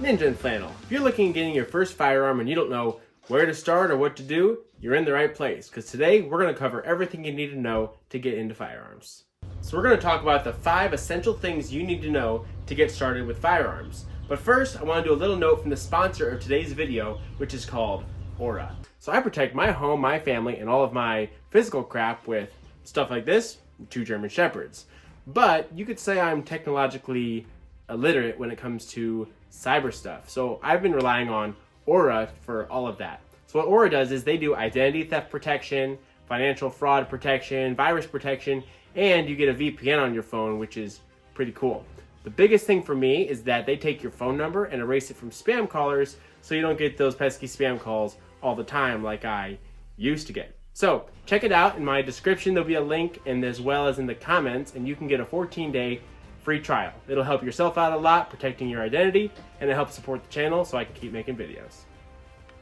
Ninja and Flannel. If you're looking at getting your first firearm and you don't know where to start or what to do, you're in the right place, because today we're going to cover everything you need to know to get into firearms. So we're going to talk about the 5 essential things you need to know to get started with firearms. But first, I want to do a little note from the sponsor of today's video, which is called Aura. So I protect my home, my family, and all of my physical crap with stuff like this, 2 German Shepherds. But you could say I'm technologically illiterate when it comes to cyber stuff. So I've been relying on Aura for all of that. So what Aura does is they do identity theft protection, financial fraud protection, virus protection, and you get a VPN on your phone, which is pretty cool. The biggest thing for me is that they take your phone number and erase it from spam callers so you don't get those pesky spam calls all the time like I used to get. So check it out in my description. There'll be a link, and as well as in the comments, and you can get a 14-day free trial. It'll help yourself out a lot, protecting your identity, and it helps support the channel so I can keep making videos.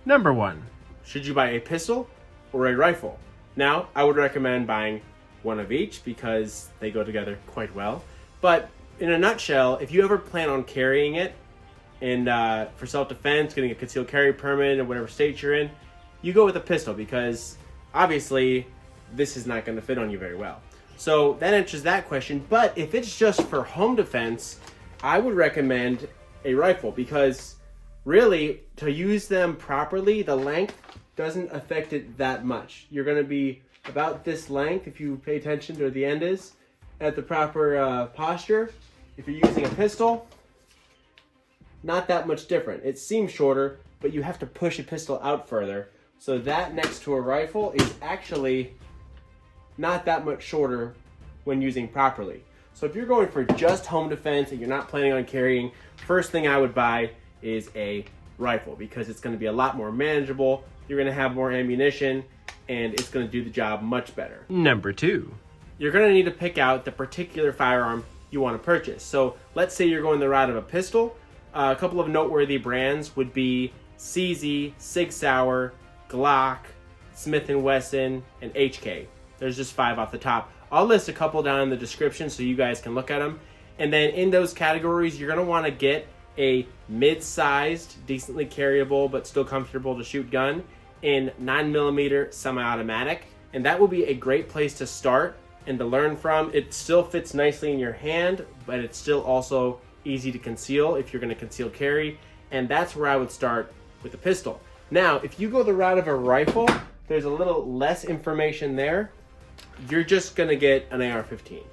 Number 1, should you buy a pistol or a rifle? Now, I would recommend buying one of each because they go together quite well. But in a nutshell, if you ever plan on carrying it and for self-defense, getting a concealed carry permit in whatever state you're in, you go with a pistol because obviously this is not going to fit on you very well. So that answers that question. But if it's just for home defense, I would recommend a rifle because really, to use them properly, the length doesn't affect it that much. You're going to be about this length if you pay attention to where the end is at the proper posture. If you're using a pistol, not that much different. It seems shorter, but you have to push a pistol out further. So that next to a rifle is actually not that much shorter when using properly. So if you're going for just home defense and you're not planning on carrying, first thing I would buy is a rifle because it's going to be a lot more manageable. You're going to have more ammunition and it's going to do the job much better. Number 2, you're going to need to pick out the particular firearm you want to purchase. So let's say you're going the route of a pistol. A couple of noteworthy brands would be CZ, Sig Sauer, Glock, Smith & Wesson, and HK. There's just 5 off the top. I'll list a couple down in the description so you guys can look at them. And then in those categories, you're going to want to get a mid-sized, decently carryable, but still comfortable to shoot gun in 9mm semi-automatic. And that will be a great place to start and to learn from. It still fits nicely in your hand, but it's still also easy to conceal if you're going to conceal carry. And that's where I would start with a pistol. Now, if you go the route of a rifle, there's a little less information there. You're just going to get an AR-15.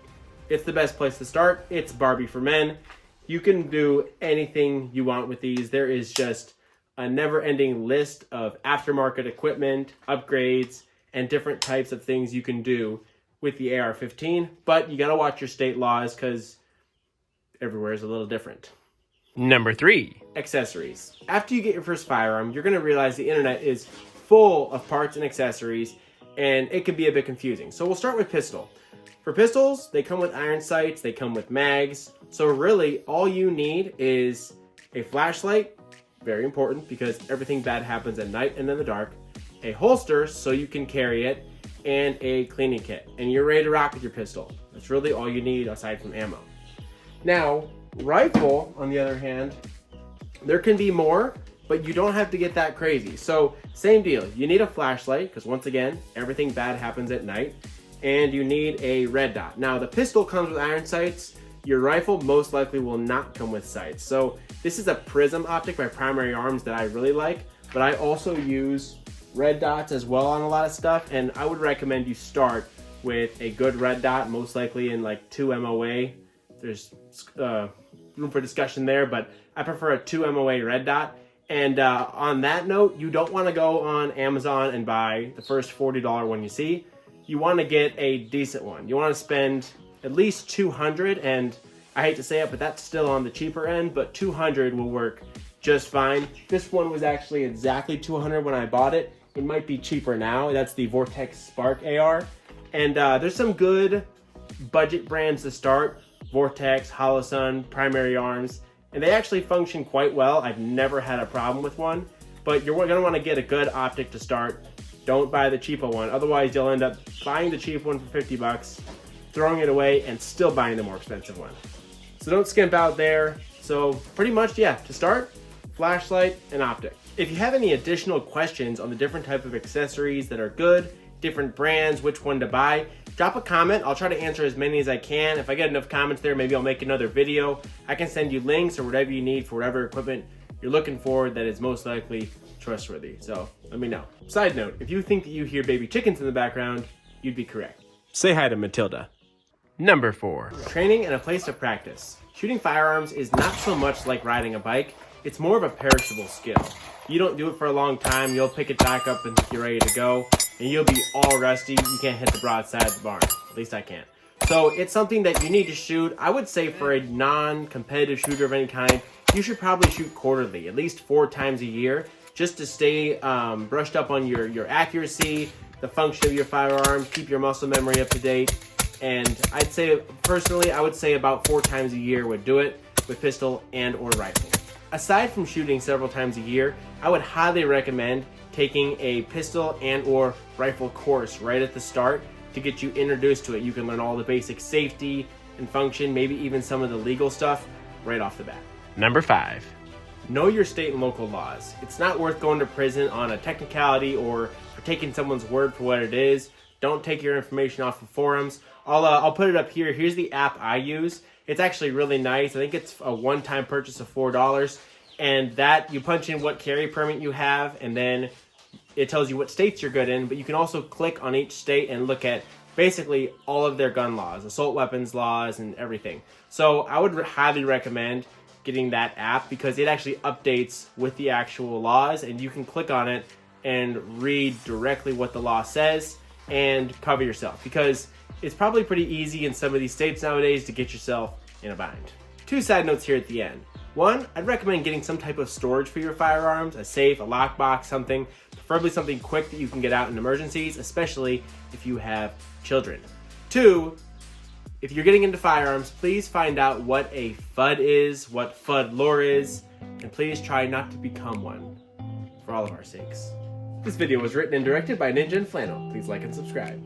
It's the best place to start. It's Barbie for men. You can do anything you want with these. There is just a never-ending list of aftermarket equipment, upgrades, and different types of things you can do with the AR-15. But you got to watch your state laws because everywhere is a little different. Number 3, accessories. After you get your first firearm, you're going to realize the internet is full of parts and accessories, and it can be a bit confusing. So we'll start with pistol. For pistols, they come with iron sights, they come with mags. So really, all you need is a flashlight, very important because everything bad happens at night and in the dark, a holster so you can carry it, and a cleaning kit. And you're ready to rock with your pistol. That's really all you need aside from ammo. Now, rifle, on the other hand, there can be more, but you don't have to get that crazy. So same deal, you need a flashlight because once again, everything bad happens at night, and you need a red dot. Now the pistol comes with iron sights, your rifle most likely will not come with sights. So this is a prism optic by Primary Arms that I really like, but I also use red dots as well on a lot of stuff, and I would recommend you start with a good red dot, most likely in like 2 MOA. There's room for discussion there, but I prefer a 2 MOA red dot. And on that note, you don't want to go on Amazon and buy the first $40 one you see. You want to get a decent one. You want to spend at least $200, and I hate to say it, but that's still on the cheaper end, but $200 will work just fine. This one was actually exactly $200 when I bought it. It might be cheaper now. That's the Vortex Spark AR. And there's some good budget brands to start. Vortex, Holosun, Primary Arms, and they actually function quite well. I've never had a problem with one, but you're gonna wanna get a good optic to start. Don't buy the cheaper one. Otherwise, you'll end up buying the cheap one for 50 bucks, throwing it away, and still buying the more expensive one. So don't skimp out there. So pretty much, yeah, to start, flashlight, and optic. If you have any additional questions on the different type of accessories that are good, different brands, which one to buy, drop a comment. I'll try to answer as many as I can. If I get enough comments there, maybe I'll make another video. I can send you links or whatever you need for whatever equipment you're looking for that is most likely trustworthy. So let me know. Side note, if you think that you hear baby chickens in the background, you'd be correct. Say hi to Matilda. Number 4, training and a place to practice. Shooting firearms is not so much like riding a bike. It's more of a perishable skill. You don't do it for a long time, you'll pick it back up and you're ready to go, and you'll be all rusty. You can't hit the broadside of the barn. At least I can't. So it's something that you need to shoot. I would say for a non-competitive shooter of any kind, you should probably shoot quarterly, at least 4 times a year, just to stay brushed up on your accuracy, the function of your firearm, keep your muscle memory up to date. And I'd say, personally, I would say about 4 times a year would do it with pistol and or rifle. Aside from shooting several times a year, I would highly recommend taking a pistol and or rifle course right at the start to get you introduced to it. You can learn all the basic safety and function, maybe even some of the legal stuff right off the bat. Number 5, know your state and local laws. It's not worth going to prison on a technicality or for taking someone's word for what it is. Don't take your information off of forums. I'll put it up here. Here's the app I use. It's actually really nice. I think it's a one-time purchase of $4, and that you punch in what carry permit you have, and then it tells you what states you're good in, but you can also click on each state and look at basically all of their gun laws, assault weapons laws, and everything. So I would highly recommend getting that app because it actually updates with the actual laws, and you can click on it and read directly what the law says and cover yourself, because it's probably pretty easy in some of these states nowadays to get yourself in a bind. 2 side notes here at the end. 1, I'd recommend getting some type of storage for your firearms, a safe, a lockbox, something, preferably something quick that you can get out in emergencies, especially if you have children. 2, if you're getting into firearms, please find out what a FUD is, what FUD lore is, and please try not to become one, for all of our sakes. This video was written and directed by Ninja and Flannel. Please like and subscribe.